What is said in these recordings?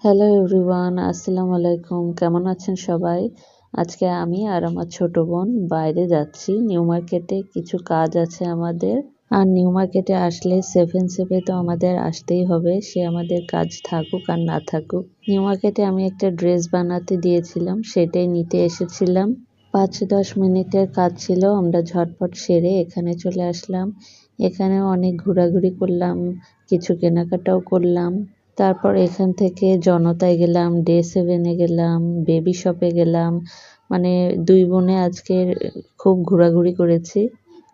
Hello everyone, আসসালামু আলাইকুম। কেমন আছেন সবাই? আজকে আমি আর আমার ছোট বোন বাইরে যাচ্ছি। নিউ মার্কেটে কিছু কাজ আছে আমাদের। আর নিউ মার্কেটে আসলে সেভেন সেভে তো আমাদের আসতেই হবে, সে আমাদের কাজ থাকুক আর না থাকুক। নিউ মার্কেটে আমি একটা ড্রেস বানাতে দিয়েছিলাম, সেটাই নিতে এসেছিলাম। ৫-১০ মিনিটের কাজ ছিল, আমরা ঝটপট সেরে এখানে চলে আসলাম। এখানেও অনেক ঘোরাঘুরি করলাম, কিছু কেনাকাটাও করলাম। তারপর এখান থেকে জনতায় গেলাম, ডে সেভেনে গেলাম, বেবি শপে গেলাম। মানে দুই বোনে আজকে খুব ঘোরাঘুরি করেছি।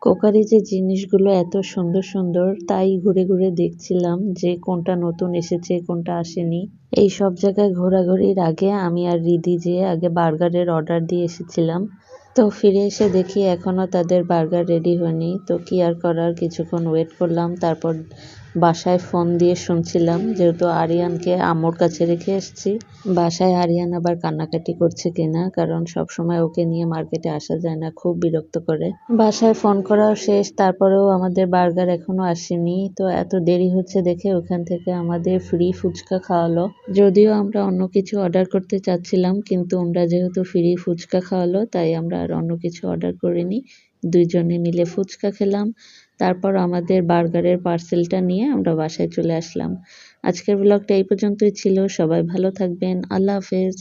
কোকারি যে জিনিসগুলো এত সুন্দর সুন্দর, তাই ঘুরে ঘুরে দেখছিলাম যে কোনটা নতুন এসেছে কোনটা আসেনি। এই সব জায়গায় ঘোরাঘুরির আগে আমি আর রিদি যেয়ে আগে বার্গারের অর্ডার দিয়ে এসেছিলাম। তো ফিরে এসে দেখি এখনো তাদের বার্গার রেডি হয়নি। তো কি আর করার, কিছুক্ষণ ওয়েট করলাম। তারপর বাসায় ফোন দিয়ে শুনছিলাম, যেহেতু আরিয়ানকে আম্মুর কাছে রেখে এসেছি। বাসায় আরিয়ান আবার কান্নাকাটি করছে কিনা, কারণ সব সময় ওকে নিয়ে মার্কেটে আসা যায় না, খুব বিরক্ত করে। বাসায় ফোন করাও শেষ, তারপরেও আমাদের বার্গার এখনো আসেনি। তো এত দেরি হচ্ছে দেখে ওখান থেকে আমাদের ফ্রি ফুচকা খাওয়ালো। যদিও আমরা অন্য কিছু অর্ডার করতে চাচ্ছিলাম, কিন্তু ওরা যেহেতু ফ্রি ফুচকা খাওয়ালো তাই আমরা আর অন্য কিছু অর্ডার করিনি। দুইজনে মিলে ফুচকা খেলাম। তারপর আমাদের বার্গারের পার্সেলটা নিয়ে আমরা বাসায় চলে আসলাম। আজকের ব্লগটা এই পর্যন্তই ছিল। সবাই ভালো থাকবেন। আল্লাহ হাফেজ।